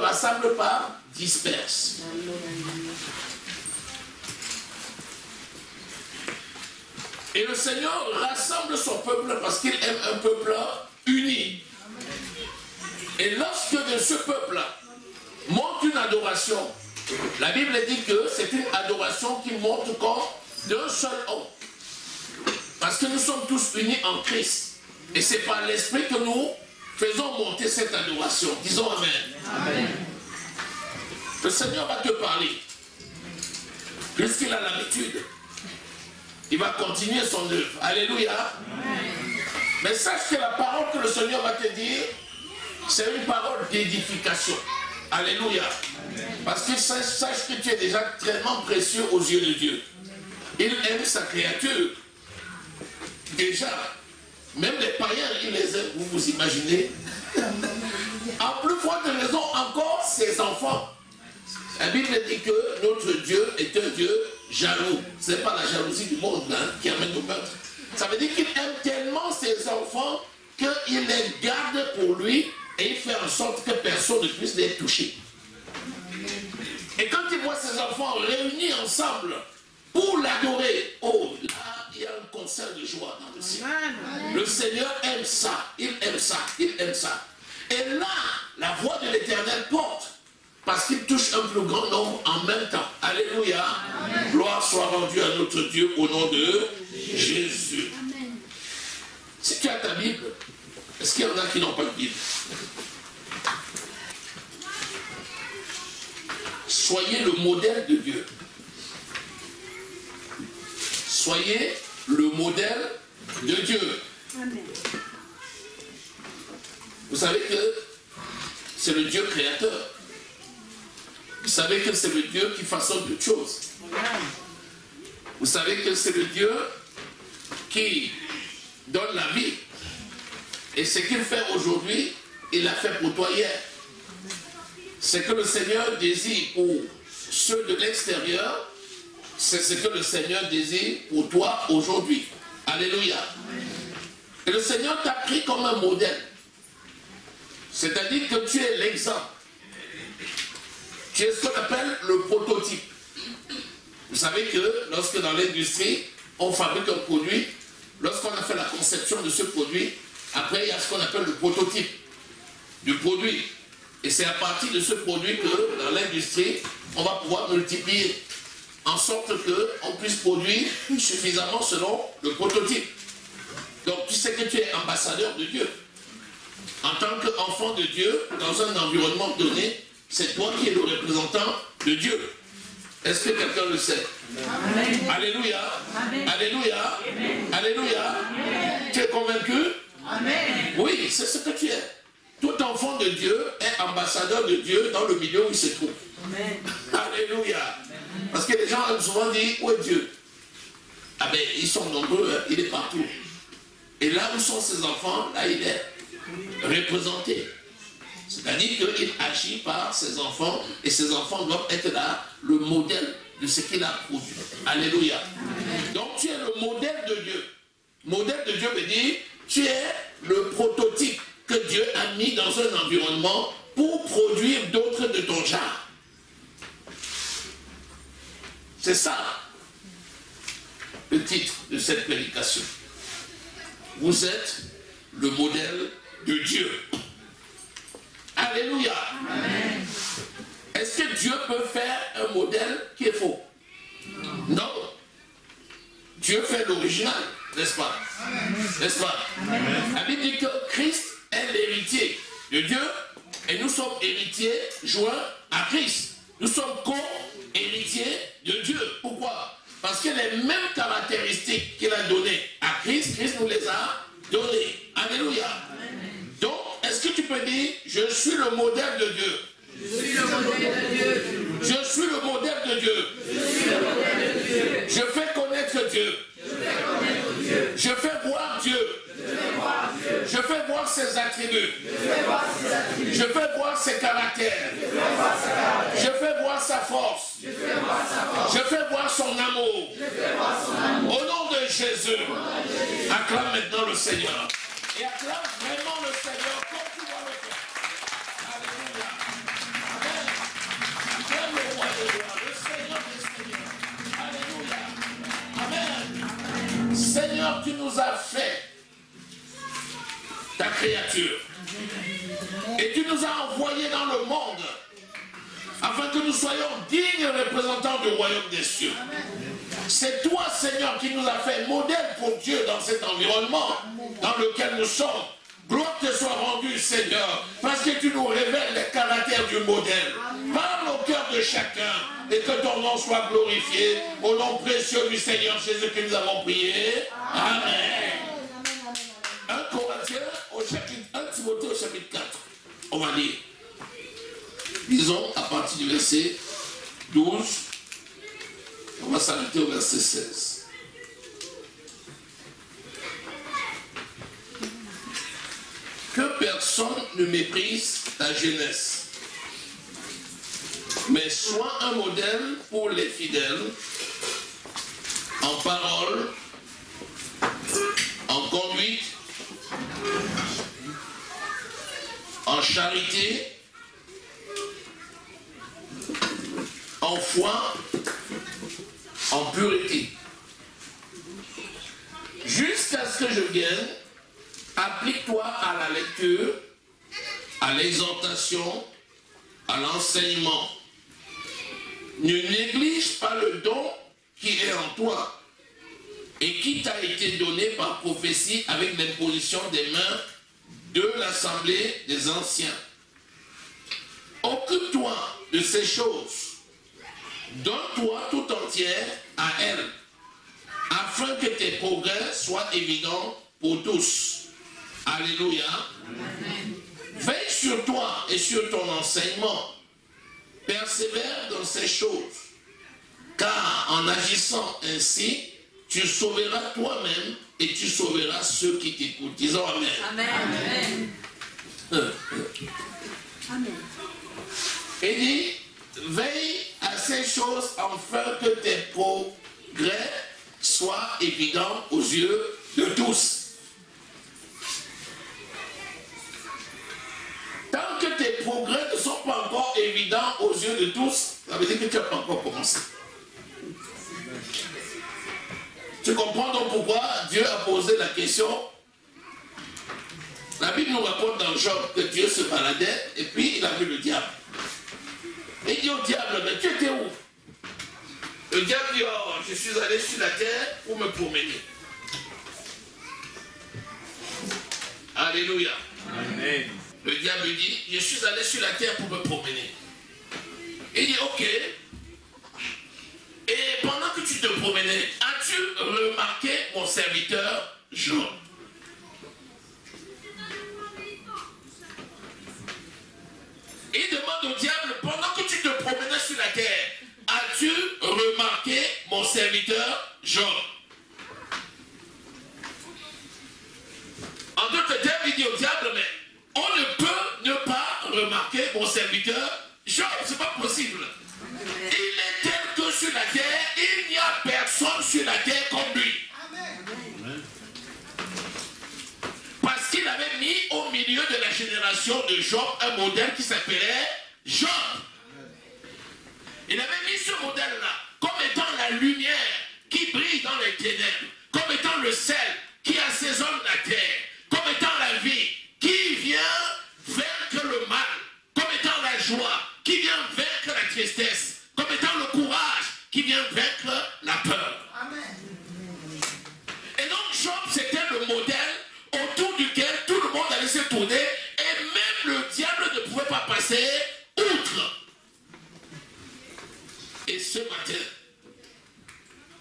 rassemble pas disperse. Et le Seigneur rassemble son peuple parce qu'il aime un peuple uni. Et lorsque de ce peuple monte une adoration, la Bible dit que c'est une adoration qui monte comme d'un seul homme. Parce que nous sommes tous unis en Christ. Et c'est par l'Esprit que nous faisons monter cette adoration. Disons Amen. Amen. Le Seigneur va te parler. Puisqu'il a l'habitude, il va continuer son œuvre. Alléluia. Amen. Mais sache que la parole que le Seigneur va te dire, c'est une parole d'édification. Alléluia. Amen. Parce qu'il sache que tu es déjà tellement précieux aux yeux de Dieu. Il aime sa créature. Déjà, même les païens, il les aime, vous vous imaginez. En plus forte raison, encore ses enfants. La Bible dit que notre Dieu est un Dieu jaloux. Ce n'est pas la jalousie du monde qui amène au meurtre. Ça veut dire qu'il aime tellement ses enfants qu'il les garde pour lui et il fait en sorte que personne ne puisse les toucher. Et quand il voit ses enfants réunis ensemble pour l'adorer, oh là, il y a un concert de joie dans le ciel. Le Seigneur aime ça, il aime ça, il aime ça. Et là, la voix de l'Éternel porte. Parce qu'il touche un plus grand nombre en même temps. Alléluia. Amen. Gloire soit rendue à notre Dieu au nom de Jésus. Amen. Si tu as ta Bible, est-ce qu'il y en a qui n'ont pas de Bible? Soyez le modèle de Dieu. Soyez le modèle de Dieu. Amen. Vous savez que c'est le Dieu créateur. Vous savez que c'est le Dieu qui façonne toutes choses. Vous savez que c'est le Dieu qui donne la vie. Et ce qu'il fait aujourd'hui, il l'a fait pour toi hier. Ce que le Seigneur désire pour ceux de l'extérieur, c'est ce que le Seigneur désire pour toi aujourd'hui. Alléluia. Et le Seigneur t'a pris comme un modèle. C'est-à-dire que tu es l'exemple. Tu es ce qu'on appelle le prototype. Vous savez que lorsque dans l'industrie, on fabrique un produit, lorsqu'on a fait la conception de ce produit, après il y a ce qu'on appelle le prototype du produit. Et c'est à partir de ce produit que dans l'industrie, on va pouvoir multiplier en sorte qu'on puisse produire suffisamment selon le prototype. Donc tu sais que tu es ambassadeur de Dieu. En tant qu'enfant de Dieu, dans un environnement donné, c'est toi qui es le représentant de Dieu. Est-ce que quelqu'un le sait? Amen. Alléluia. Amen. Alléluia. Amen. Alléluia. Amen. Tu es convaincu? Amen. Oui, c'est ce que tu es. Tout enfant de Dieu est ambassadeur de Dieu dans le milieu où il se trouve. Amen. Alléluia. Parce que les gens ont souvent dit, où est Dieu? Ah ben, ils sont nombreux, il est partout. Et là où sont ses enfants, là il est représenté. C'est-à-dire qu'il agit par ses enfants et ses enfants doivent être là, le modèle de ce qu'il a produit. Alléluia. Amen. Donc tu es le modèle de Dieu. Modèle de Dieu veut dire, tu es le prototype que Dieu a mis dans un environnement pour produire d'autres de ton genre. C'est ça le titre de cette prédication. Vous êtes le modèle de Dieu. Alléluia. Amen. Est-ce que Dieu peut faire un modèle qui est faux? Non. Dieu fait l'original, n'est-ce pas? N'est-ce pas? La Bible dit que Christ est l'héritier de Dieu et nous sommes héritiers joints à Christ. Nous sommes co-héritiers de Dieu. Pourquoi? Parce que les mêmes caractéristiques qu'il a données à Christ, Christ nous les a données. Alléluia. Donc, est-ce que tu peux dire, je suis le modèle de Dieu? Je suis le modèle de Dieu. Je suis le modèle de Dieu. Je suis le modèle de Dieu. Je fais connaître Dieu. Je fais connaître Dieu. Je fais voir Dieu. Je fais voir ses attributs. Je fais voir ses caractères. Je fais voir sa force. Je fais voir son amour. Au nom de Jésus, acclame maintenant le Seigneur. Et acclame vraiment le Seigneur comme tu dois le faire. Alléluia. Seigneur, tu nous as fait ta créature. Et tu nous as envoyés dans le monde afin que nous soyons dignes représentants du royaume des cieux. C'est toi, Seigneur, qui nous as fait modèle pour Dieu dans cet environnement dans lequel nous sommes. Gloire te soit rendue, Seigneur, parce que tu nous révèles les caractères du modèle. Parle au cœur de chacun et que ton nom soit glorifié. Au nom précieux du Seigneur Jésus que nous avons prié. Amen. 1 Corinthiens au chapitre 1 Timothée au chapitre 4. On va lire. Lisons à partir du verset 12. On va s'arrêter au verset 16. Que personne ne méprise ta jeunesse, mais sois un modèle pour les fidèles, en parole, en conduite, en charité, en foi, en pureté. Jusqu'à ce que je vienne, applique-toi à la lecture, à l'exhortation, à l'enseignement. Ne néglige pas le don qui est en toi et qui t'a été donné par prophétie avec l'imposition des mains de l'assemblée des anciens. Occupe-toi de ces choses. Donne-toi tout entière à elle, afin que tes progrès soient évidents pour tous. Alléluia. Amen. Veille sur toi et sur ton enseignement. Persévère dans ces choses. Car en agissant ainsi, tu sauveras toi-même et tu sauveras ceux qui t'écoutent. Disons Amen. Amen. Amen. Et dit, veille à ces choses afin que tes progrès soient évidents aux yeux de tous. Tant que tes progrès ne sont pas encore évidents aux yeux de tous, ça veut dire que tu n'as pas encore commencé. Tu comprends donc pourquoi Dieu a posé la question. La Bible nous raconte dans Job que Dieu se baladait et puis il a vu le diable. Et il dit au diable, mais tu étais où? Le diable dit, oh, je suis allé sur la terre pour me promener. Alléluia. Amen. Le diable dit, je suis allé sur la terre pour me promener. Il dit, ok. Et pendant que tu te promenais, as-tu remarqué mon serviteur Job? Il demande au diable, pendant que tu te promenais sur la terre, as-tu remarqué mon serviteur Job? En d'autres termes, il dit au diable, mais on ne peut ne pas remarquer mon serviteur Job, c'est pas possible. Il est tel que sur la terre, il n'y a personne sur la terre comme lui. Parce qu'il avait mis au milieu de la génération de Job un modèle qui s'appelait Job. Il avait mis ce modèle-là comme étant la lumière qui brille dans les ténèbres, comme étant le sel qui assaisonne la terre, comme étant la vie qui vient vaincre le mal, comme étant la joie qui vient vaincre la tristesse, comme étant le courage qui vient vaincre la peur. Amen. Et donc Job, c'était le modèle autour duquel tout le monde allait se tourner et même le diable ne pouvait pas passer outre. Et ce matin,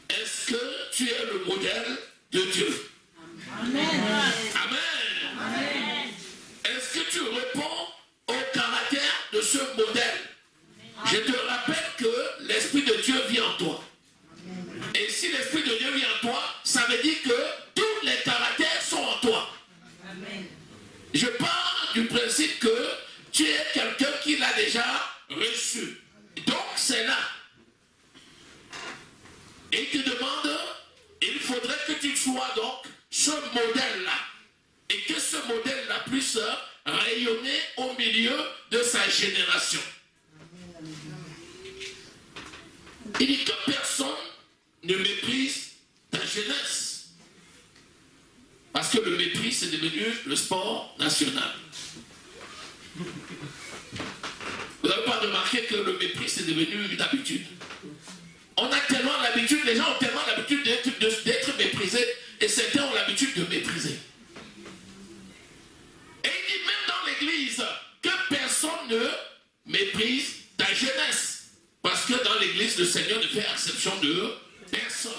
est-ce que tu es le modèle de Dieu? Amen. Amen. Amen. Est-ce que tu réponds au caractère de ce modèle? Je te rappelle que l'Esprit de Dieu vit en toi. Et si l'Esprit de Dieu vit en toi, ça veut dire que tous les caractères sont en toi. Je pars du principe que tu es quelqu'un qui l'a déjà reçu. Donc c'est là. Et il te demande, il faudrait que tu sois donc ce modèle-là. Et que ce modèle-là puisse rayonner au milieu de sa génération. Il dit que personne ne méprise ta jeunesse. Parce que le mépris, c'est devenu le sport national. Vous n'avez pas remarqué que le mépris, c'est devenu une habitude? On a tellement l'habitude, les gens ont tellement l'habitude d'être méprisés, et certains ont l'habitude de mépriser. Et il dit même dans l'église que personne ne méprise ta jeunesse. Parce que dans l'église, le Seigneur ne fait exception de personne.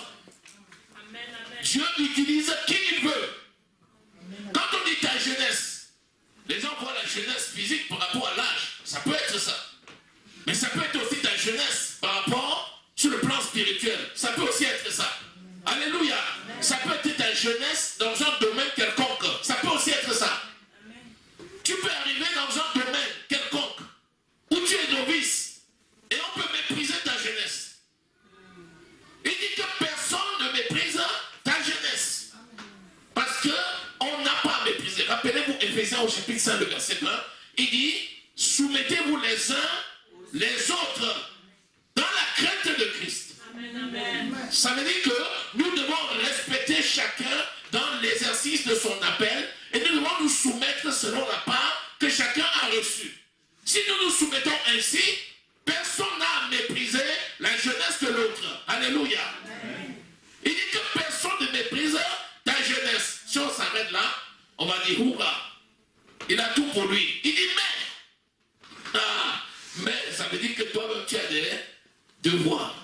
Amen, amen. Dieu utilise qui il veut. Quand on dit ta jeunesse, les gens voient la jeunesse physique par rapport à l'âge. Ça peut être ça. Mais ça peut être aussi ta jeunesse par rapport sur le plan spirituel. Ça peut aussi être ça. Alléluia. Ça peut être ta jeunesse dans un domaine quelconque. Ça peut aussi être ça. Tu peux arriver dans un domaine quelconque où tu es novice et on peut mépriser ta jeunesse. Il dit que personne ne méprise ta jeunesse. Parce qu'on n'a pas à mépriser. Rappelez-vous Éphésiens au chapitre 5, le verset 1. Il dit, soumettez-vous les uns les autres dans la crainte de Christ. Amen, amen. Ça veut dire que nous devons respecter chacun dans l'exercice de son appel et nous devons nous soumettre selon la part que chacun a reçue. Si nous nous soumettons ainsi, personne n'a à mépriser la jeunesse de l'autre. Alléluia. Amen. Il dit que personne ne méprise ta jeunesse. Si on s'arrête là, on va dire hurrah. Il a tout pour lui. Il dit mais ça veut dire que toi-même tu as des devoirs.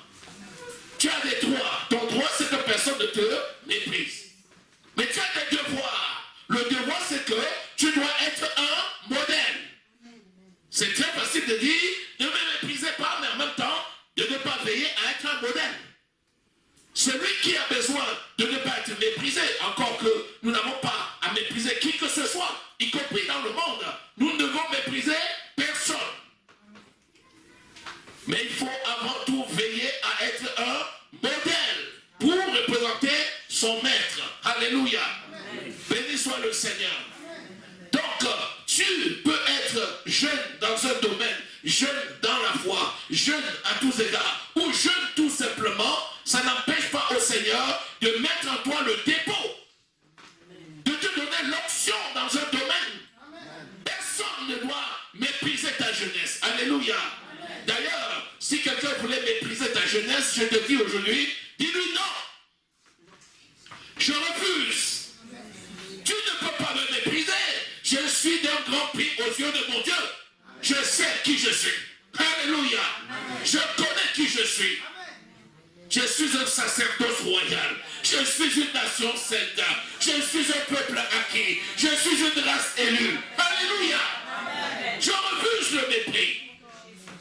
Tu as des droits. Ton droit c'est que personne ne te méprise. Mais tu as des devoirs. Le devoir c'est que tu dois être un modèle. C'est très facile de dire ne me méprisez pas, mais en même temps de ne pas veiller à être un modèle. Celui qui a besoin de ne pas être méprisé, encore que nous n'avons pas à mépriser qui que ce soit, y compris dans le monde, nous ne devons mépriser personne. Mais il faut avant tout veiller à être un modèle pour représenter son maître. Alléluia. Béni soit le Seigneur. Donc, tu peux être jeune dans un domaine, jeune dans la foi, jeune à tous égards, ou jeune tout simplement, ça n'empêche pas au Seigneur de mettre en toi le dépôt, de te donner l'option dans un domaine. Personne ne doit mépriser ta jeunesse. Alléluia. D'ailleurs, si quelqu'un voulait mépriser ta jeunesse, je te dis aujourd'hui, dis-lui non. Je refuse. Tu ne peux pas me mépriser. Je suis d'un grand prix aux yeux de mon Dieu. Je sais qui je suis. Alléluia. Je connais qui je suis. Je suis un sacerdoce royal. Je suis une nation sainte. Je suis un peuple acquis. Je suis une race élue. Alléluia. Je refuse le mépris.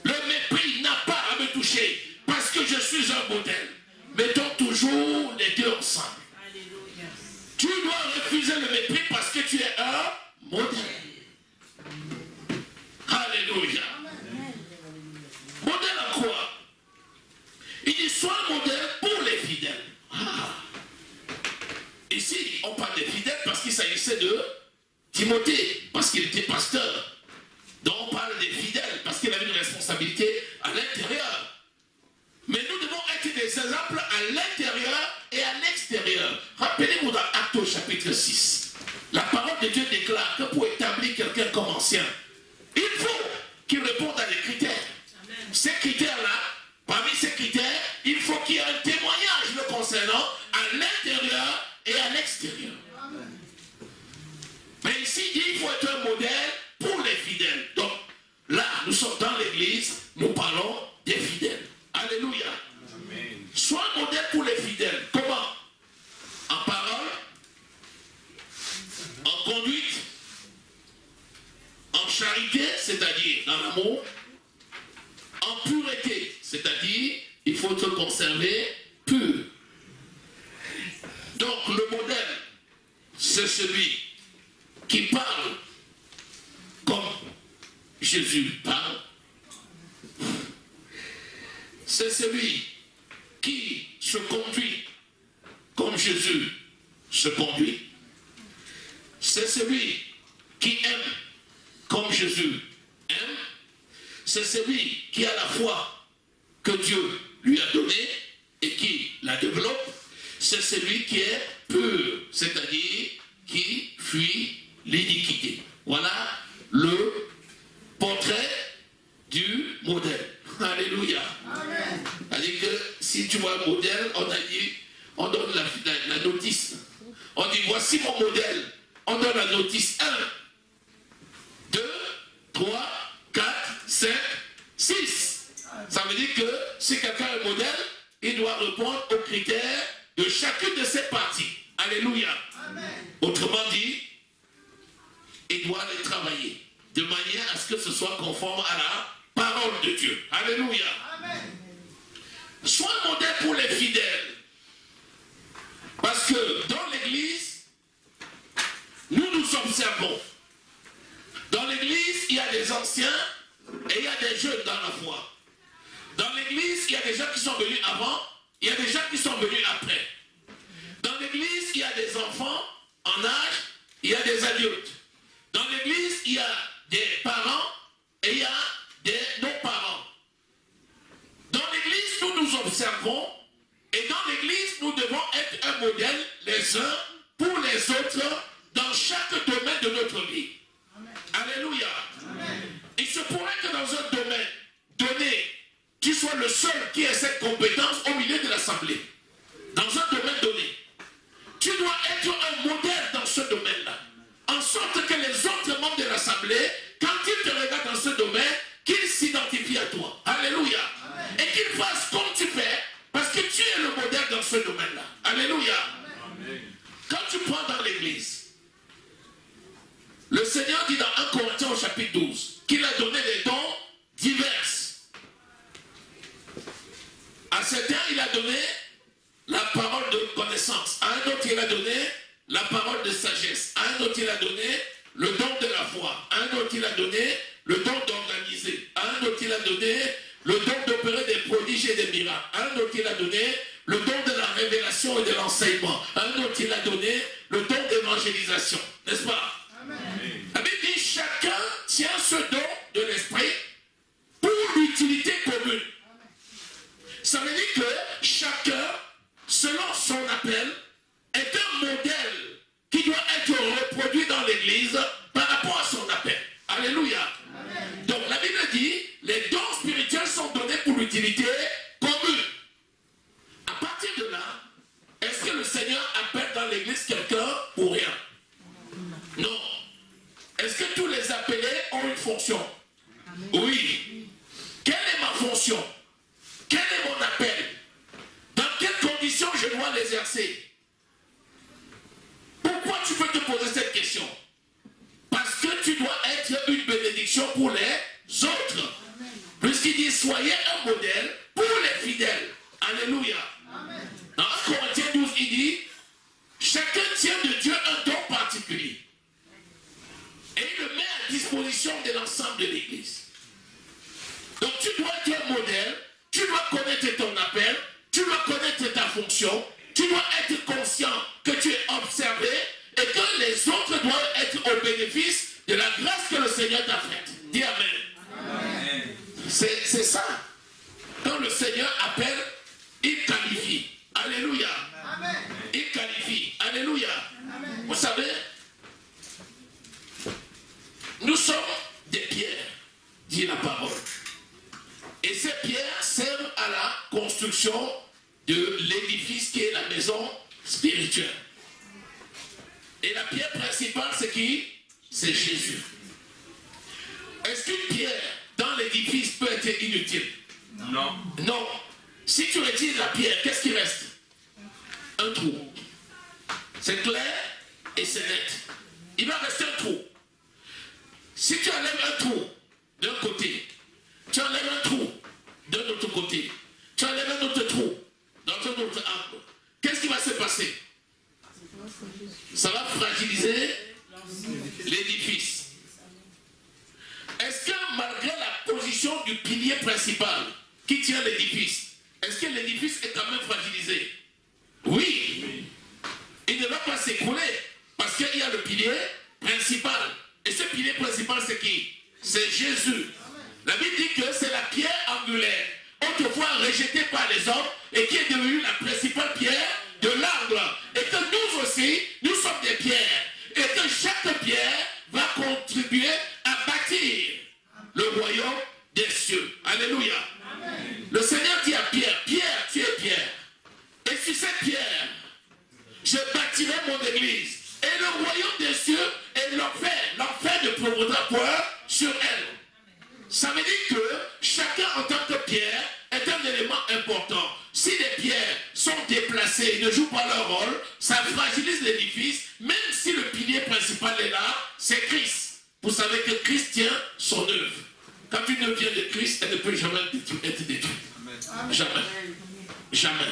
Le mépris n'a pas à me toucher parce que je suis un modèle. Mettons toujours les deux ensemble. Alléluia. Tu dois refuser le mépris parce que tu es un modèle. Alléluia. Modèle en quoi? Il dit sois un modèle pour les fidèles. Ici, on parle des fidèles parce qu'il s'agissait de Timothée, parce qu'il était pasteur. Donc on parle des fidèles parce qu'il avait une responsabilité à l'intérieur. Mais nous devons être des exemples à l'intérieur et à l'extérieur. Rappelez-vous dans Actes au chapitre 6. La parole de Dieu déclare que pour établir quelqu'un comme ancien, il faut qu'il réponde à des critères. Amen. Ces critères-là, parmi ces critères, il faut qu'il y ait un témoignage le concernant à l'intérieur et à l'extérieur. Mais ici, il faut être un modèle pour les fidèles. Donc, là, nous sommes dans l'église, nous parlons des fidèles. Alléluia. Amen. Sois un modèle pour les fidèles. Comment? En parole, en conduite, en charité, c'est-à-dire dans l'amour, en pureté, c'est-à-dire il faut se conserver pur. Donc, le modèle, c'est celui qui parle comme Jésus parle. C'est celui qui se conduit comme Jésus se conduit. C'est celui qui aime comme Jésus aime. C'est celui qui a la foi que Dieu lui a donnée et qui la développe. C'est celui qui est pur, c'est-à-dire qui On dit, voici mon modèle. On donne la notice 1, 2, 3, 4, 5, 6. Ça veut dire que si quelqu'un est modèle, il doit répondre aux critères de chacune de ses parties. Alléluia. Amen. Autrement dit, il doit aller travailler de manière à ce que ce soit conforme à la parole de Dieu. Alléluia. Amen. Sois un modèle pour les fidèles. Parce que dans l'église, nous nous observons. Dans l'église, il y a des anciens et il y a des jeunes dans la foi. Dans l'église, il y a des gens qui sont venus avant, il y a des gens qui sont venus après. Dans l'église, il y a des enfants en âge, il y a des adultes. Dans l'église, il y a des parents et il y a des non-parents. Dans l'église, nous nous observons et dans l'église, nous devons être un modèle les uns pour les autres dans chaque domaine de notre vie. Amen. Alléluia. Amen. Il se pourrait que dans un domaine donné, tu sois le seul qui ait cette compétence au milieu de l'assemblée. Dans un domaine donné. Tu dois être un modèle dans ce domaine-là. En sorte que les autres membres de l'assemblée, quand ils te regardent dans ce domaine, qu'ils s'identifient à toi. Alléluia. Amen. Et qu'ils fassent comme tu fais, parce que tu es le modèle dans ce domaine-là. Alléluia. Amen. Quand tu prends dans l'église, le Seigneur dit dans 1 Corinthiens au chapitre 12 qu'il a donné des dons divers. À certains, il a donné la parole de connaissance. À un autre, il a donné la parole de sagesse. À un autre, il a donné le don de la foi. À un autre, il a donné le don d'organiser. À un autre, il a donné le don d'opérer des prodiges et des miracles. À un autre, il a donné le don de la révélation et de l'enseignement. À un autre, il a donné le don d'évangélisation. N'est-ce pas? La Bible dit chacun tient ce don de l'esprit pour l'utilité commune. Ça veut dire que chacun, selon son appel, est un modèle qui doit être reproduit dans l'église par rapport à son appel. Alléluia. Amen. Donc la Bible dit, les dons spirituels sont donnés pour l'utilité commune. À partir de là, est-ce que le Seigneur appelle dans l'église quelqu'un pour rien? Non. Est-ce que tous les appelés ont une fonction? Amen. Oui. Quelle est ma fonction? Quel est mon appel? Dans quelles conditions je dois l'exercer? Pourquoi tu peux te poser cette question? Parce que tu dois être une bénédiction pour les autres. Puisqu'il dit, soyez un modèle pour les fidèles. Alléluia. Amen. Dans 1 Corinthiens 12, il dit, chacun tient de Dieu un don particulier. Et il le met à disposition de l'ensemble de l'Église. Donc tu dois être un modèle, tu dois connaître ton appel, tu dois connaître ta fonction, tu dois être conscient que tu es observé et que les autres doivent être au bénéfice de la grâce que le Seigneur t'a faite. Dis Amen. Amen. C'est ça. Quand le Seigneur appelle, il qualifie. Alléluia. Amen. Il qualifie. Alléluia. Amen. Vous savez, nous sommes des pierres, dit la parole. Et ces pierres servent à la construction de l'édifice qui est la maison spirituelle. Et la pierre principale, c'est qui? C'est Jésus. Est-ce qu'une pierre dans l'édifice peut être inutile? Non. Non. Si tu retires la pierre, qu'est-ce qui reste? Un trou. C'est clair et c'est net. Il va rester un trou. Si tu enlèves un trou d'un côté, tu enlèves un trou d'un autre côté, tu enlèves un autre trou dans un autre angle, qu'est-ce qui va se passer? Ça va fragiliser l'édifice. Est-ce que malgré la position du pilier principal qui tient l'édifice, est-ce que l'édifice est quand même fragilisé? Oui. Il ne va pas s'écrouler parce qu'il y a le pilier principal. Et ce pilier principal, c'est qui? C'est Jésus. La Bible dit que c'est la pierre angulaire, autrefois rejetée par les hommes et qui est devenue la principale pierre de l'angle. Et que nous aussi, nous sommes des pierres. Et que chaque pierre va contribuer à bâtir le royaume des cieux. Alléluia. Amen. Le Seigneur dit à Pierre, Pierre, tu es pierre. Et sur cette pierre, je bâtirai mon l'église. Et le royaume des cieux est l'enfer. L'enfer ne prévaudra point sur elle. Ça veut dire que chacun en tant que pierre est un élément important. Si les pierres sont déplacées et ne jouent pas leur rôle, ça fragilise l'édifice, même si le pilier principal est là, c'est Christ. Vous savez que Christ tient son œuvre. Quand une œuvre vient de Christ, elle ne peut jamais être détruite. Jamais. Jamais.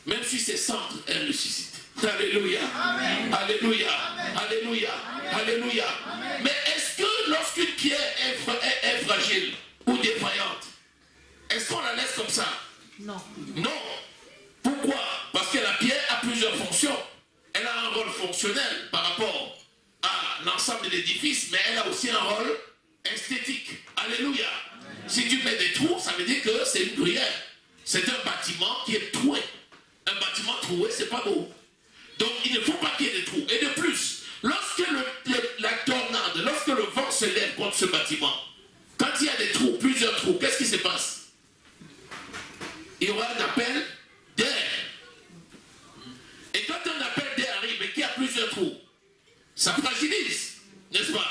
Même si ses cendres, elle ressuscite. Alléluia. Amen. Alléluia. Amen. Alléluia. Amen. Alléluia. Amen. Mais est-ce que lorsqu'une pierre est fragile ou défaillante, est-ce qu'on la laisse comme ça? Non. Non. Pourquoi? Parce que la pierre a plusieurs fonctions. Elle a un rôle fonctionnel par rapport à l'ensemble de l'édifice, mais elle a aussi un rôle esthétique. Alléluia. Amen. Si tu mets des trous, ça veut dire que c'est une gruyère. C'est un bâtiment qui est troué. Un bâtiment troué, c'est pas beau. Donc il ne faut pas qu'il y ait des trous. Et de plus, lorsque la tornade, lorsque le vent se lève contre ce bâtiment, quand il y a des trous, plusieurs trous, qu'est-ce qui se passe? Il y aura un appel d'air. Et quand un appel d'air arrive et qu'il y a plusieurs trous, ça fragilise, n'est-ce pas?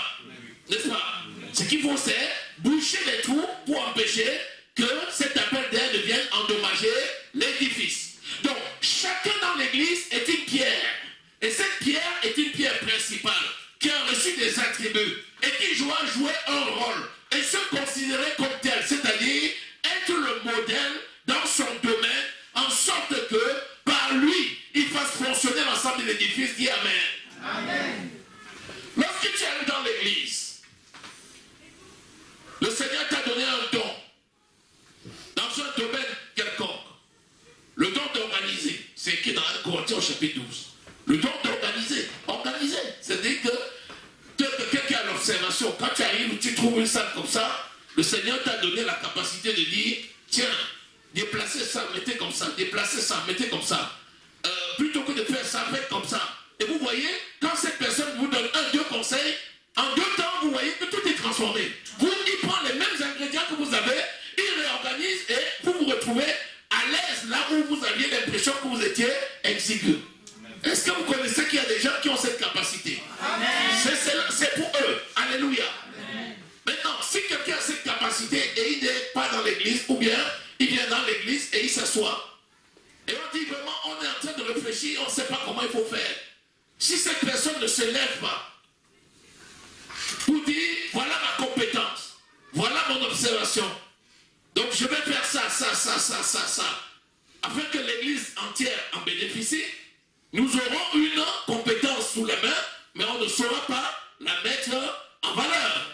N'est-ce pas? Ce qu'il faut, c'est boucher les trous pour empêcher que cet appel d'air ne vienne endommager l'édifice. Donc, chacun dans l'église est une pierre. Et cette pierre est une pierre principale qui a reçu des attributs et qui doit jouer un rôle et se considérer comme tel, c'est-à-dire être le modèle dans son domaine, en sorte que par lui, il fasse fonctionner l'ensemble de l'édifice. Dis Amen. Amen. Lorsque tu arrives dans l'église, le Seigneur t'a donné un don dans un domaine quelconque. Le don d'organiser, c'est écrit dans 1 Corinthiens au chapitre 12. Le don d'organiser, organiser, c'est-à-dire que quelqu'un qui a l'observation, quand tu arrives, tu trouves une salle comme ça, le Seigneur t'a donné la capacité de dire, tiens, déplacez ça, mettez comme ça, déplacez ça, mettez comme ça. Plutôt que de faire ça, faites comme ça. Et vous voyez, quand cette personne vous donne deux conseils, en 2 temps, vous voyez que tout est transformé. Il prend les mêmes ingrédients que vous avez, il réorganise et vous vous retrouvez à l'aise là où vous aviez l'impression que vous étiez exigu. Est-ce que vous connaissez qu'il y a des gens qui ont cette capacité? C'est pour eux. Alléluia. Amen. Maintenant, si quelqu'un a cette capacité et il n'est pas dans l'église, ou bien il vient dans l'église et il s'assoit, et on dit vraiment, on est en train de réfléchir, on ne sait pas comment il faut faire. Si cette personne ne se lève pas, pour dire, voilà ma compétence, voilà mon observation, donc je vais faire ça, afin que l'église entière en bénéficie. Nous aurons une compétence sous la main, mais on ne saura pas la mettre en valeur.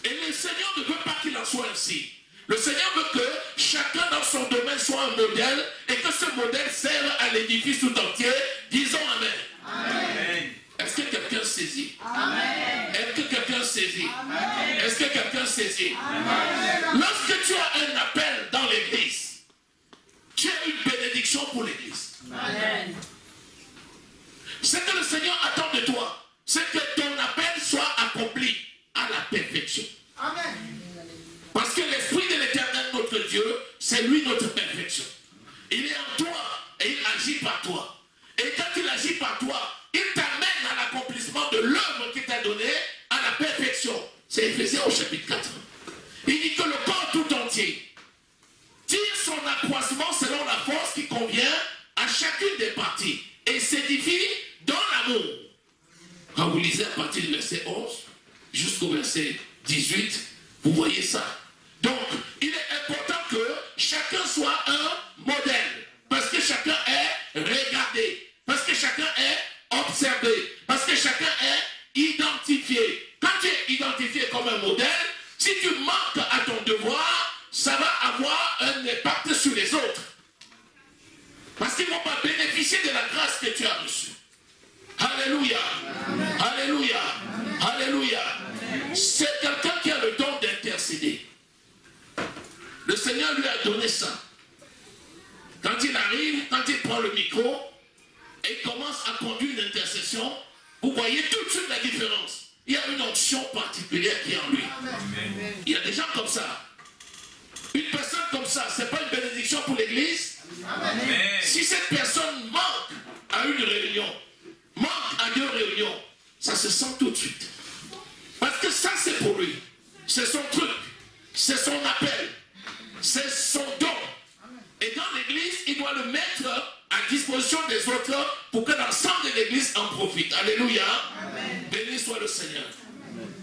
Et le Seigneur ne veut pas qu'il en soit ainsi. Le Seigneur veut que chacun dans son domaine soit un modèle et que ce modèle serve à l'édifice tout entier. Disons Amen. Amen. Est-ce que quelqu'un saisit? Amen. Est-ce que quelqu'un saisit? Amen. Est-ce que quelqu'un saisit? Amen. Lorsque tu as un appel dans l'église, tu as une bénédiction pour l'église. Amen. Ce que le Seigneur attend de toi, c'est que ton appel soit accompli à la perfection. Amen. Parce que l'Esprit de l'Éternel, notre Dieu, c'est lui notre perfection. Il est en toi et il agit par toi. Et quand il agit par toi, il t'amène à l'accomplissement de l'œuvre qu'il t'a donnée à la perfection. C'est Éphésiens au chapitre 4. Il dit que le corps tout entier tire son accroissement selon la force qui convient à chacune des parties et s'édifie dans l'amour. Quand vous lisez à partir du verset 11 jusqu'au verset 18, vous voyez ça. Donc, il est important que chacun soit un modèle, parce que chacun est regardé, parce que chacun est observé, parce que chacun est identifié. Quand tu es identifié comme un modèle, si tu manques à ton devoir, ça va avoir un impact sur les autres. Parce qu'ils ne vont pas bénéficier de la grâce que tu as reçue. Alléluia. Amen. Alléluia. Amen. Alléluia. C'est quelqu'un qui a le don d'intercéder. Le Seigneur lui a donné ça. Quand il arrive, quand il prend le micro et il commence à conduire une intercession, vous voyez tout de suite la différence. Il y a une onction particulière qui est en lui. Amen. Il y a des gens comme ça. Une personne comme ça, ce n'est pas une bénédiction pour l'église. Si cette personne manque à une réunion, ça se sent tout de suite. Parce que ça, c'est pour lui. C'est son truc. C'est son appel. C'est son don. Et dans l'église, il doit le mettre à disposition des autres pour que l'ensemble de l'église en profite. Alléluia. Amen. Béni soit le Seigneur. Amen.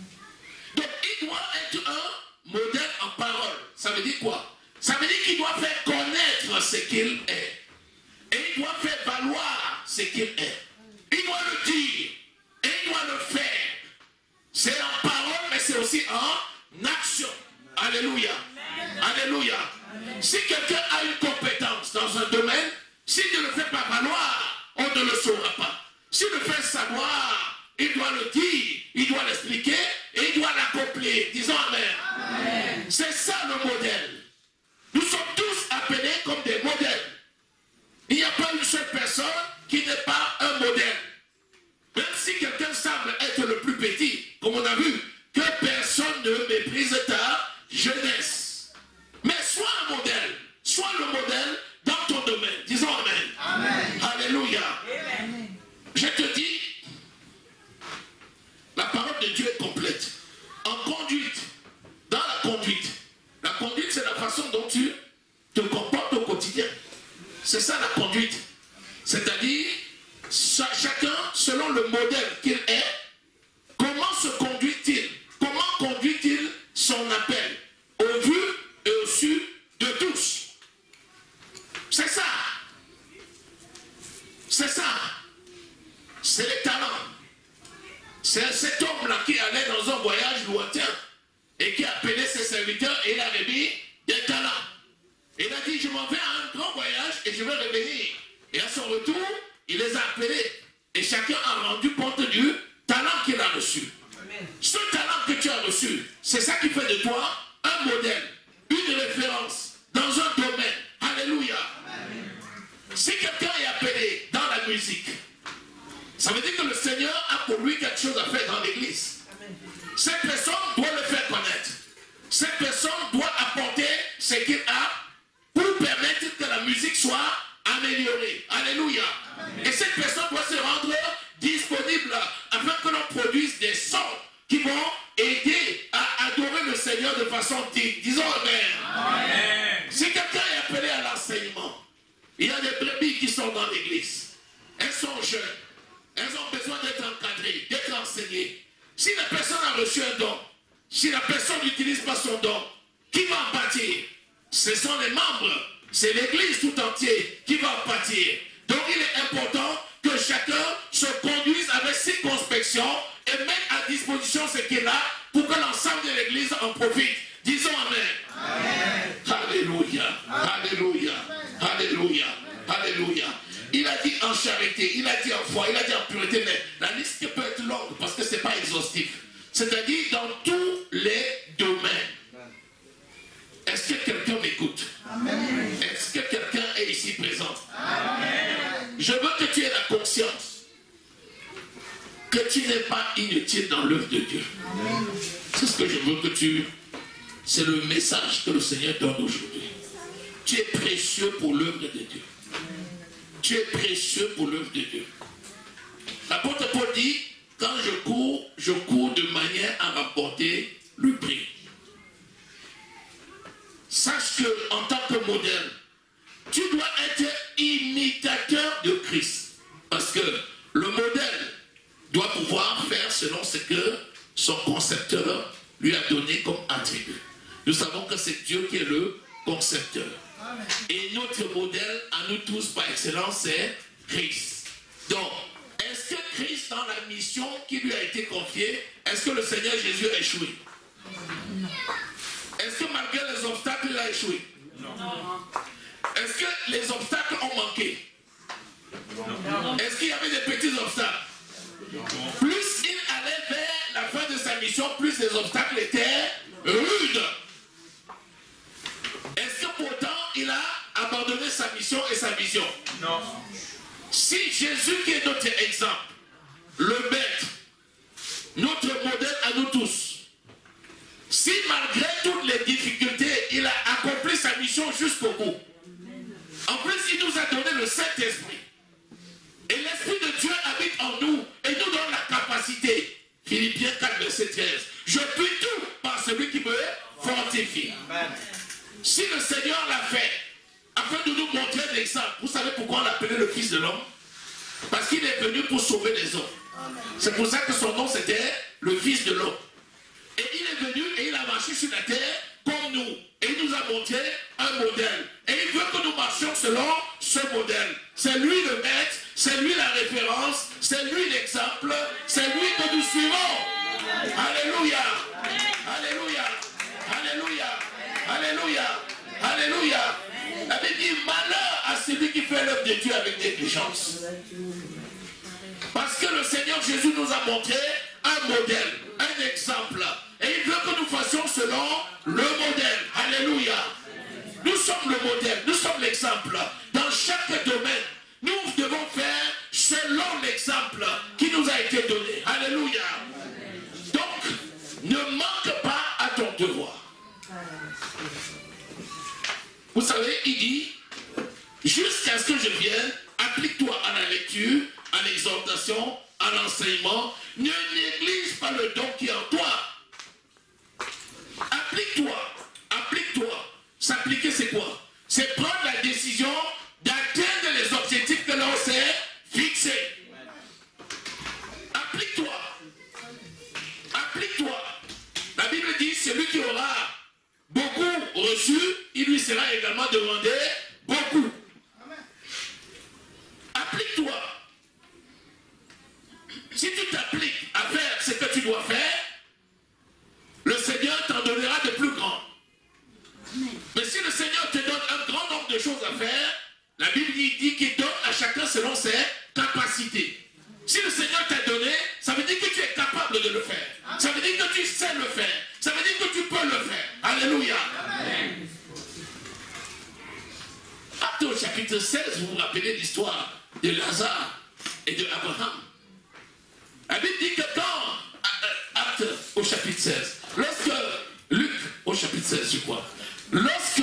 Donc, il doit être un modèle en parole. Ça veut dire quoi? Ça veut dire qu'il doit faire connaître ce qu'il est. Et il doit faire valoir ce qu'il est. Il doit le dire. Et il doit le faire. C'est en parole, mais c'est aussi en action. Alléluia. Alléluia. Si quelqu'un a une compétence dans un domaine, s'il ne le fait pas valoir, on ne le saura pas. S'il le fait savoir, il doit le dire, il doit l'expliquer et il doit l'accomplir. Disons Amen. C'est ça le modèle. Nous sommes tous appelés comme des modèles. Il n'y a pas une seule personne qui n'est pas un modèle. Même si quelqu'un semble être le plus petit, comme on a vu, que personne ne méprise ta jeunesse. Mais sois un modèle. Sois le modèle dans ton domaine. Disons Amen. Amen. Alléluia. Amen. Je te dis, la parole de Dieu est complète. En conduite, dans la conduite c'est la façon dont tu te comportes au quotidien. C'est ça la conduite. C'est-à-dire, chacun, selon le modèle qu'il est, comment se conduit-il? Comment conduit-il son appel? Au vu et au su de tous. C'est ça. C'est ça. C'est les talents. C'est cet homme-là qui allait dans un voyage lointain et qui a appelé ses serviteurs et il a remis des talents. Il a dit, je m'en vais à un grand voyage et je vais revenir. Et à son retour, il les a appelés. Et chacun a rendu compte du talent qu'il a reçu. Amen. Ce talent que tu as reçu, c'est ça qui fait de toi un modèle, une référence dans un domaine. Alléluia. Amen. Si quelqu'un est appelé dans la musique, ça veut dire que le Seigneur a pour lui quelque chose à faire dans l'église. Cette personne doit le faire connaître. Cette personne doit apporter ce qu'il a pour permettre que la musique soit améliorée. Alléluia. Amen. Et cette personne doit se rendre disponible afin que l'on produise des sons qui vont aider à adorer le Seigneur de façon digne. Disons Amen. Amen. Si quelqu'un est appelé à l'enseignement, il y a des brebis qui sont dans l'église. Elles sont jeunes. Elles ont besoin d'être encadrées, d'être enseignées. Si la personne a reçu un don, si la personne n'utilise pas son don, qui va en pâtir? Ce sont les membres, c'est l'église tout entière qui va en pâtir. Donc il est important que chacun se conduise avec circonspection et mette à disposition ce qu'il a pour que l'ensemble de l'église en profite. Disons Amen. Amen. Alléluia. Alléluia. Alléluia. Alléluia. Il a dit en charité, il a dit en foi, il a dit en pureté, mais la liste peut être longue parce que ce n'est pas exhaustif. C'est-à-dire dans tous les domaines. Est-ce que quelqu'un m'écoute? Est-ce que quelqu'un est ici présent? Amen. Je veux que tu aies la conscience que tu n'es pas inutile dans l'œuvre de Dieu. C'est ce que je veux que tu... C'est le message que le Seigneur donne aujourd'hui. Tu es précieux pour l'œuvre de Dieu. Tu es précieux pour l'œuvre de Dieu. L'apôtre Paul dit, quand je cours de manière à rapporter le prix. Sache que en tant que modèle, tu dois être imitateur de Christ. Parce que le modèle doit pouvoir faire selon ce que son concepteur lui a donné comme attribut. Nous savons que c'est Dieu qui est le concepteur. Et notre modèle à nous tous par excellence, c'est Christ. Donc, est-ce que Christ, dans la mission qui lui a été confiée, est-ce que le Seigneur Jésus a échoué? Non. Est-ce que malgré les obstacles, il a échoué? Non. Est-ce que les obstacles ont manqué? Non. Est-ce qu'il y avait des petits obstacles? Non. Plus il allait vers la fin de sa mission, plus les obstacles étaient rudes. Est-ce que pourtant il a abandonné sa mission et sa vision? Non. Si Jésus qui est notre exemple, le maître, notre modèle à nous tous, si malgré toutes les difficultés, il a accompli sa mission jusqu'au bout, en plus il nous a donné le Saint-Esprit, et l'Esprit de Dieu habite en nous et nous donne la capacité pour sauver les hommes. C'est pour ça que son nom c'était le Fils de l'homme. Et il est venu et il a marché sur la terre comme nous. Et il nous a montré un modèle. Et il veut que nous marchions selon ce modèle. C'est lui le maître, c'est lui la référence, c'est lui l'exemple, c'est lui que nous suivons. Alléluia. Alléluia. Alléluia. Alléluia. Alléluia. La Bible dit malheur à celui qui fait l'œuvre de Dieu avec négligence. Parce que le Seigneur Jésus nous a montré un modèle, un exemple. Et il veut que nous fassions selon le modèle. Alléluia. Nous sommes le modèle, nous sommes l'exemple. Dans chaque domaine, nous devons faire selon l'exemple qui nous a été donné. Alléluia. Donc, ne manque pas à ton devoir. Vous savez, il dit, jusqu'à ce que je vienne, applique-toi à la lecture, à l'exhortation, à l'enseignement. Ne néglige pas le don qui est en toi. Applique-toi. Applique-toi. S'appliquer, c'est quoi? C'est prendre la décision d'atteindre les objectifs que l'on s'est fixés. Applique-toi. Applique-toi. La Bible dit, celui qui aura beaucoup reçu, il lui sera également demandé beaucoup. Applique-toi. Si tu t'appliques à faire ce que tu dois faire, le Seigneur t'en donnera de plus grands. Mais si le Seigneur te donne un grand nombre de choses à faire, la Bible dit qu'il donne à chacun selon ses capacités. Si le Seigneur t'a donné, ça veut dire que tu es capable de le faire. Ça veut dire que tu sais le faire. Ça veut dire que tu peux le faire. Alléluia. Amen. Actes au chapitre 16, vous vous rappelez l'histoire de Lazare et de Abraham. La Bible dit que quand, Actes au chapitre 16, lorsque, Luc au chapitre 16 je crois, lorsque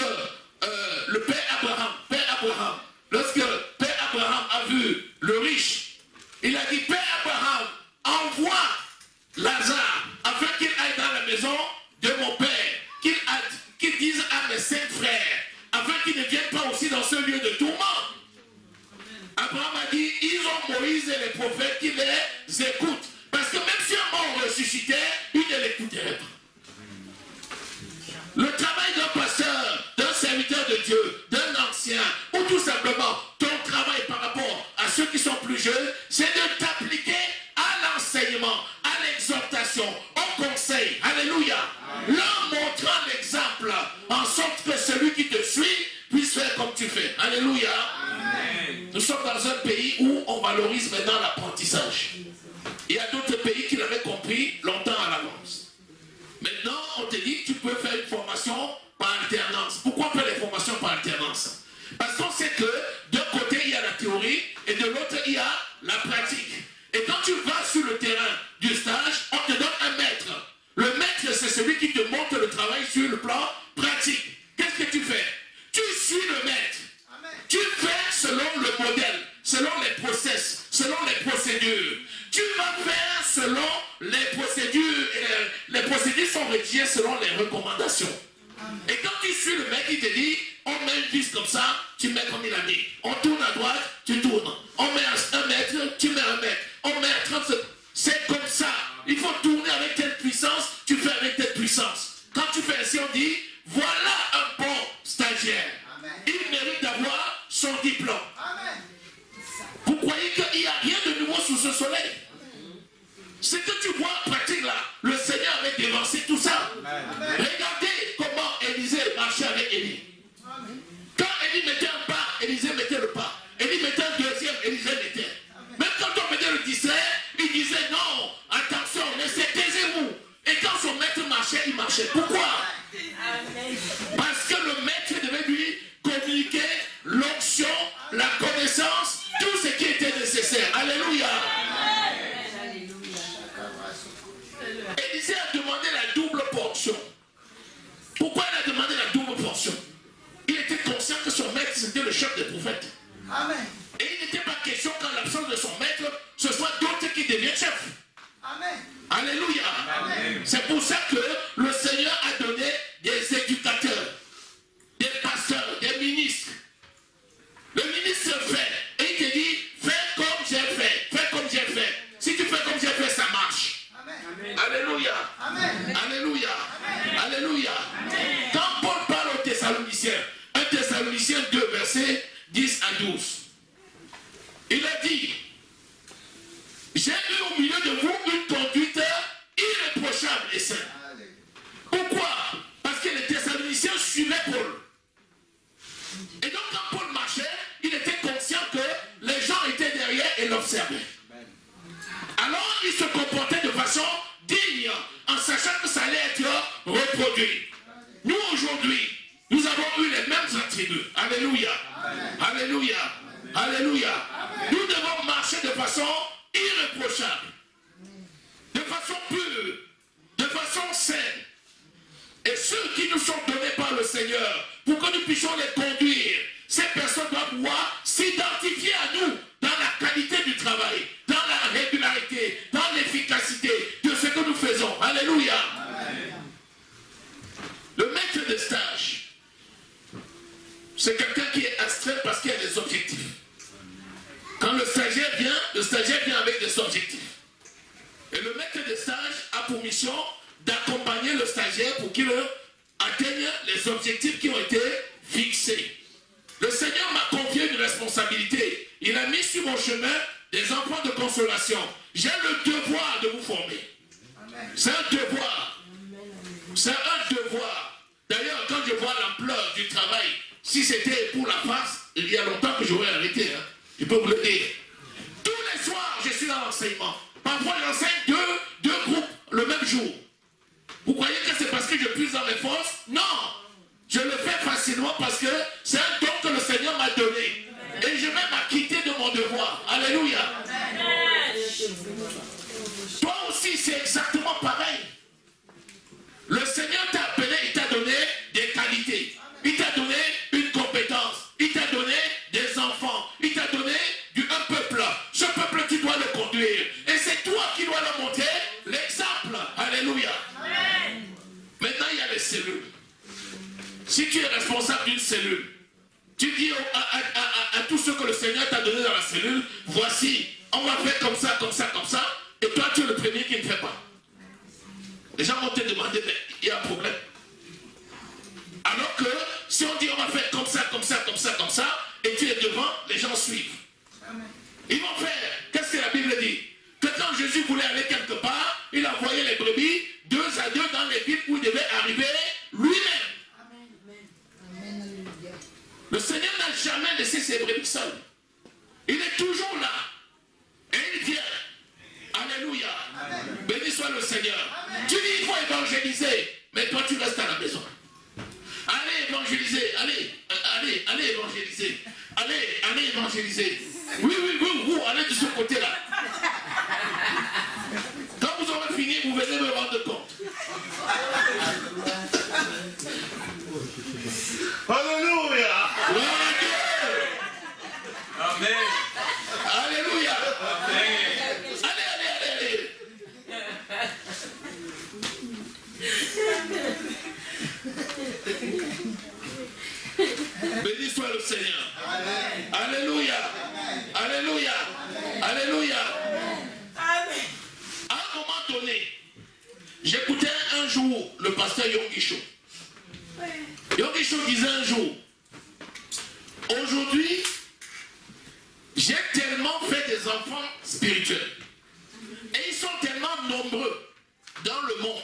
le Père Abraham, lorsque Père Abraham a vu le riche, il a dit, Père Abraham, envoie Lazare afin qu'il aille dans la maison de mon Père, qu'il dise à mes 5 frères, afin qu'ils ne viennent pas aussi dans ce lieu de tourment. Abraham a dit, ils ont Moïse et les prophètes qui les écoutent. Parce que même si un mort ressuscitait, ils ne l'écouteraient pas. Le travail d'un pasteur, d'un serviteur de Dieu, d'un ancien, ou tout simplement ton travail par rapport à ceux qui sont plus jeunes, c'est de t'appliquer à l'enseignement, à l'exhortation, au conseil. Alléluia. Leur montrant l'exemple, en sorte que celui qui te suit puisse faire comme tu fais. Alléluia. Amen. Nous sommes dans un pays où on valorise maintenant l'apprentissage. Il y a d'autres pays qui l'avaient compris longtemps à l'avance. Maintenant, on te dit que tu peux faire une formation par alternance. Pourquoi faire les formations par alternance? Parce qu'on sait que d'un côté, il y a la théorie et de l'autre, il y a la pratique. Et quand tu vas sur le terrain du stage, on te donne un maître. Le maître, c'est celui qui te montre le travail sur le plan pratique. Qu'est-ce que tu fais? Tu suis le maître. Amen. Tu fais selon le modèle, selon les process, selon les procédures. Tu vas faire selon les procédures. Et les procédures sont rédigées selon les recommandations. Amen. Et quand tu suis le mec, il te dit, on met une vis comme ça, tu mets comme il a mis. On tourne à droite, tu tournes. On met un mètre, tu mets un mètre. On met à 30 secondes. C'est comme ça. Il faut tourner avec telle puissance, tu fais avec telle puissance. Quand tu fais ainsi, on dit, voilà un bon stagiaire. Amen. Il mérite d'avoir son diplôme. Amen. Vous croyez qu'il n'y a rien de nouveau sous ce soleil? Ce que tu vois en pratique là, le Seigneur avait dévancé tout ça. Amen. Regardez comment Élisée marchait avec Élie. Quand Élie mettait un pas, Élisée mettait le pas. Élie mettait un deuxième, Élisée mettait. Même quand on mettait le distrait, il disait non, attention, laissez, taisez-vous. Et quand son maître marchait, il marchait. Pourquoi? Parce que le maître devait lui communiquer l'onction, la connaissance, tout ce qui était nécessaire. Alléluia. Élisée a demandé la double portion. Pourquoi il a demandé la double portion? Il était conscient que son maître, c'était le chef des prophètes. Amen. Et il n'était pas question qu'en l'absence de son maître, ce soit d'autres qui deviennent chefs. Amen. Alléluia. C'est pour ça que le Seigneur a donné des éducateurs, des pasteurs, des ministres. Le ministre fait et il te dit, fais comme j'ai fait, fais comme j'ai au milieu de vous une conduite irréprochable et saine. Pourquoi? Parce que les Thessaloniciens suivaient Paul. Et donc quand Paul marchait, il était conscient que les gens étaient derrière et l'observaient. Alors il se comportait de façon digne, en sachant que ça allait être reproduit. Nous aujourd'hui, nous avons eu les mêmes attributs. Alléluia. Alléluia. Alléluia. Nous devons marcher de façon irréprochable, de façon pure, de façon saine. Et ceux qui nous sont donnés par le Seigneur, pour que nous puissions les conduire, ces personnes doivent pouvoir s'identifier à nous dans la qualité du travail, dans la régularité, dans l'efficacité de ce que nous faisons. Alléluia. Le maître de stage, c'est quelqu'un qui est astreint parce qu'il y a des objectifs. Quand le stagiaire vient avec des objectifs. Et le maître de stage a pour mission d'accompagner le stagiaire pour qu'il atteigne les objectifs qui ont été fixés. Le Seigneur m'a confié une responsabilité. Il a mis sur mon chemin des enfants de consolation. J'ai le devoir de vous former. C'est un devoir. C'est un devoir. D'ailleurs, quand je vois l'ampleur du travail, si c'était pour la face, il y a longtemps que j'aurais arrêté. Hein. Je peux vous le dire. Tous les soirs, je suis dans l'enseignement. Parfois, j'enseigne deux groupes le même jour. Vous croyez que c'est parce que je puise dans mes forces? Non. Je le fais facilement parce que c'est un don que le Seigneur m'a donné. Et je vais m'acquitter de mon devoir. Alléluia. Toi aussi, c'est exactement pareil. Le Seigneur t'a appelé, il t'a donné des qualités. Il t'a donné une compétence. Il t'a donné des enfants. Il t'a donné un peuple. Ce peuple, tu dois le conduire. Et c'est toi qui dois leur montrer l'exemple. Alléluia. Maintenant, il y a les cellules. Si tu es responsable d'une cellule, tu dis à tous ceux que le Seigneur t'a donné dans la cellule, voici, on va faire comme ça, comme ça, comme ça, et toi tu es le premier qui ne fait pas. Les gens vont te demander, mais il y a un problème. Alors que si on dit on va faire comme ça, comme ça, comme ça, comme ça, et tu es devant, les gens suivent. Ils vont faire, qu'est-ce que la Bible dit? Que quand Jésus voulait aller quelque part, il envoyait les brebis 2 à 2 dans les villes où il devait arriver lui-même. Le Seigneur n'a jamais laissé ses brebis seuls. Il est toujours là. Et il vient. Alléluia. Béni soit le Seigneur. Amen. Tu dis il faut évangéliser. Mais toi tu restes à la maison. Allez évangéliser. Allez évangéliser. Allez évangéliser. Oui, allez de ce côté-là. Quand vous aurez fini, vous venez me rendre compte. Alléluia. Amen. Alléluia. Amen. Allez. Béni soit le Seigneur. Amen. Alléluia. Amen. Alléluia. Amen. Alléluia. Amen. À un moment donné, j'écoutais un jour le pasteur Yonggi Cho. Yonggi Cho disait un jour, aujourd'hui, j'ai tellement fait des enfants spirituels. Et ils sont tellement nombreux dans le monde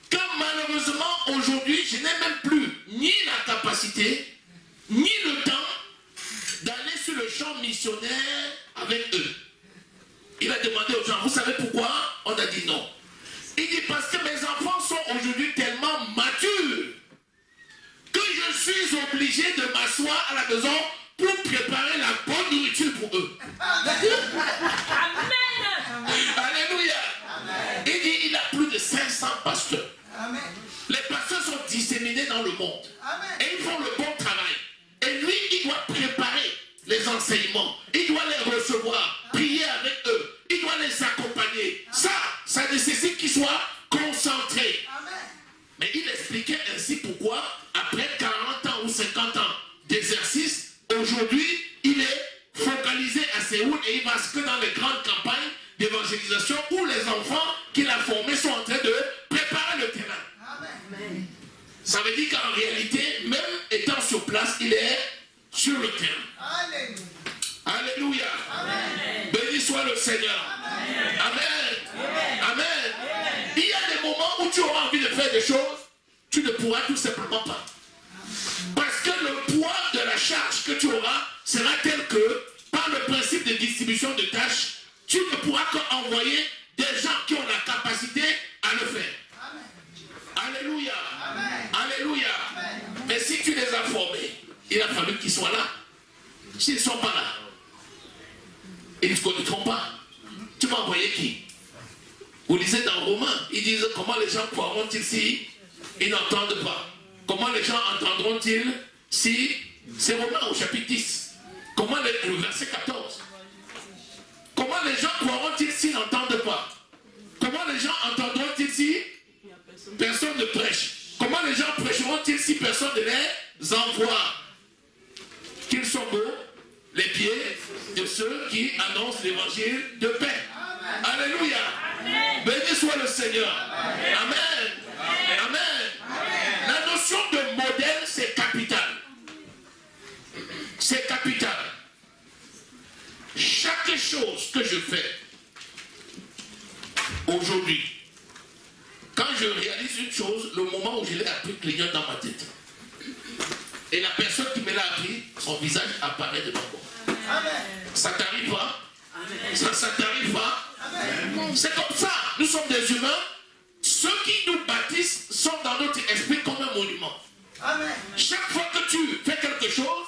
que malheureusement aujourd'hui, je n'ai même plus ni la capacité, ni le temps d'aller sur le champ missionnaire avec eux. Il a demandé aux gens, vous savez pourquoi? On a dit non. Il dit parce que mes enfants sont aujourd'hui tellement matures que je suis obligé de m'asseoir à la maison pour préparer la bonne nourriture pour eux. Amen. Alléluia. Amen. Il dit il a plus de 500 pasteurs. Amen. Les pasteurs sont disséminés dans le monde. Amen. Et ils font le bon travail. Et lui, il doit préparer les enseignements. Il doit les recevoir, prier avec eux. Il doit les accompagner. Ça nécessite qu'ils soient concentrés. Amen. Mais il expliquait ainsi pourquoi, après 40 ans ou 50 ans d'exercice, aujourd'hui, il est focalisé à Séoul et il va que dans les grandes campagnes d'évangélisation où les enfants qu'il a formés sont en train de préparer le terrain. Amen. Ça veut dire qu'en réalité, même étant sur place, il est sur le terrain. Amen. Alléluia. Amen. Béni soit le Seigneur. Amen. Amen. Amen. Il y a des moments où tu auras envie de faire des choses, tu ne pourras tout simplement pas. Parce que le poids de la charge que tu auras sera tel que, par le principe de distribution de tâches, tu ne pourras qu'envoyer des gens qui ont la capacité à le faire. Alléluia. Alléluia. Mais si tu les as formés, il a fallu qu'ils soient là. S'ils ne sont pas là, ils ne se connaîtront pas. Tu m'as envoyé qui? Vous lisez dans Romains, ils disent comment les gens croiront-ils si ils n'entendent pas? Comment les gens entendront-ils si... C'est Romains au chapitre 10. Comment le verset 14. Comment les gens croiront-ils s'ils n'entendent pas? Comment les gens entendront-ils si personne ne prêche? Comment les gens prêcheront-ils si personne ne les envoie? Qu'ils sont beaux les pieds de ceux qui annoncent l'évangile de paix. Alléluia. Béni soit le Seigneur. Amen. Amen. La notion de modèle, c'est capital. C'est capital. Chaque chose que je fais aujourd'hui, quand je réalise une chose, le moment où je l'ai appris clignote dans ma tête. Et la personne qui me l'a appris, son visage apparaît devant moi. Ça t'arrive pas? Ça t'arrive pas? C'est comme ça. Nous sommes des humains. Ceux qui nous bâtissent sont dans notre esprit comme un monument. Chaque fois que tu fais quelque chose,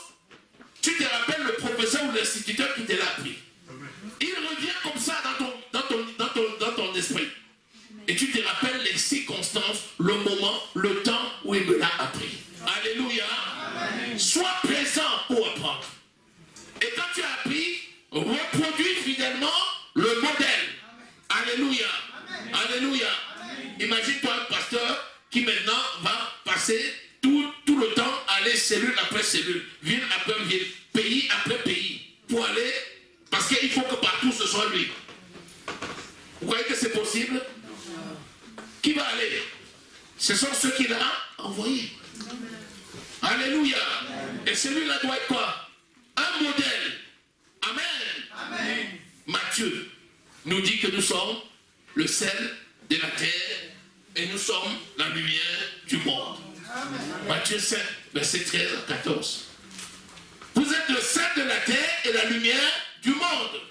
tu te rappelles le professeur ou l'instituteur qui te l'a appris. Il revient comme ça dans ton esprit. Et tu te rappelles les circonstances, le moment, le temps où il me l'a appris. Alléluia. Sois présent pour apprendre. Et quand tu as appris, reproduis fidèlement le modèle. Alléluia. Alléluia. Imagine-toi un pasteur qui maintenant va passer tout le temps, aller cellule après cellule, ville après ville, pays après pays, pour aller, parce qu'il faut que partout ce soit lui. Vous croyez que c'est possible? Qui va aller? Ce sont ceux qu'il a envoyés. Alléluia. Et celui-là doit être quoi? Un modèle. Amen. Amen. Matthieu nous dit que nous sommes le sel de la terre et nous sommes la lumière du monde. Amen. Matthieu 5, verset 13 à 14. Vous êtes le sel de la terre et la lumière du monde.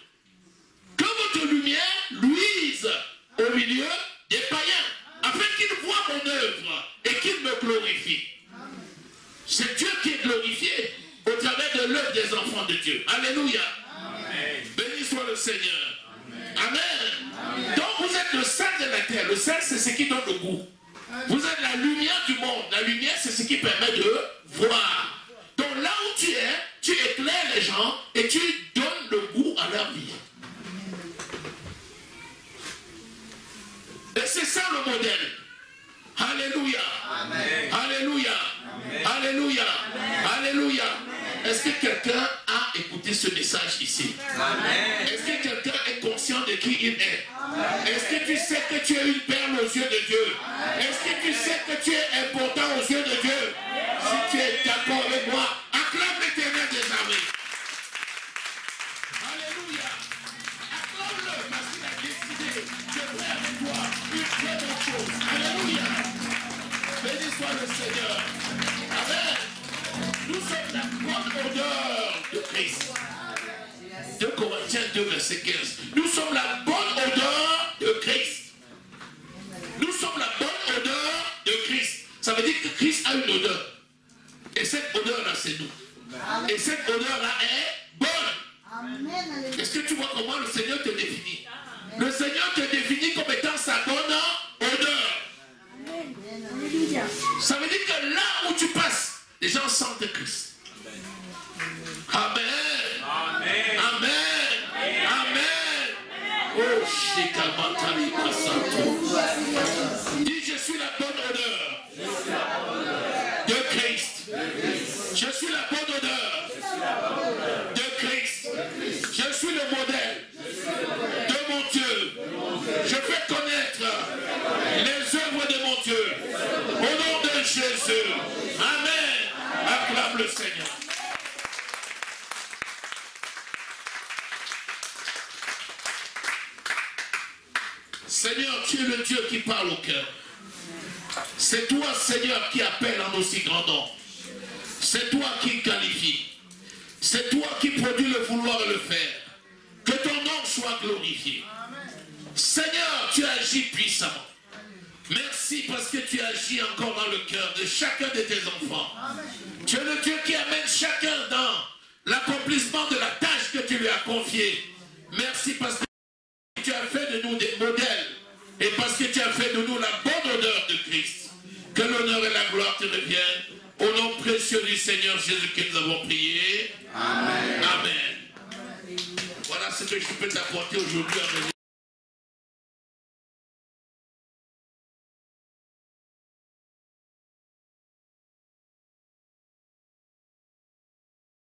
Que votre lumière luise au milieu des païens, afin qu'ils voient mon œuvre et qu'ils me glorifient. C'est Dieu qui est glorifié au travers de l'œuvre des enfants de Dieu. Alléluia. Amen. Béni soit le Seigneur. Amen. Amen. Donc vous êtes le sel de la terre. Le sel, c'est ce qui donne le goût. Vous êtes la lumière du monde. La lumière, c'est ce qui permet de voir. Donc là où tu es, tu éclaires les gens et tu donnes le goût à leur vie. Et c'est ça le modèle. Alléluia. Amen. Alléluia. Amen. Alléluia. Amen. Alléluia. Est-ce que quelqu'un a écouté ce message ici? Amen. Est-ce que quelqu'un est conscient de qui il est? Est-ce que tu sais que tu es une perle aux yeux de Dieu? Est-ce que tu sais que tu es important aux yeux de Dieu? Si tu es d'accord avec moi, acclame l'Éternel des armées. Alléluia. Acclame-le parce qu'il a décidé de faire avec toi une très bonne chose. Alléluia. Béni soit le Seigneur. Amen. Nous sommes la bonne odeur de Christ. 2 Corinthiens 2, verset 15. Nous sommes la bonne odeur de Christ. Nous sommes la bonne odeur de Christ. Ça veut dire que Christ a une odeur. Et cette odeur-là, c'est nous. Et cette odeur-là est bonne. Est-ce que tu vois comment le Seigneur te définit? Le Seigneur te définit comme étant sa bonne odeur. Ça veut dire que là où tu passes, les gens sentent Christ. Amen. Amen. Amen. Amen. Oh, Shikamatali Masanto. Dis, je suis la bonne odeur de Christ. Je suis la bonne odeur de Christ. Je suis le modèle de mon Dieu. Je fais connaître les œuvres de mon Dieu. Au nom de Jésus. Amen. Acclame le Seigneur. Seigneur, tu es le Dieu qui parle au cœur. C'est toi, Seigneur, qui appelle en aussi grand nom. C'est toi qui qualifie. C'est toi qui produis le vouloir et le faire. Que ton nom soit glorifié. Seigneur, tu agis puissamment. Merci parce que tu agis encore dans le cœur de chacun de tes enfants. Tu es le Dieu qui amène chacun dans l'accomplissement de la tâche que tu lui as confiée. Merci parce que tu as fait de nous des modèles et parce que tu as fait de nous la bonne odeur de Christ. Que l'honneur et la gloire te reviennent. Au nom précieux du Seigneur Jésus que nous avons prié. Amen. Amen. Voilà ce que je peux t'apporter aujourd'hui.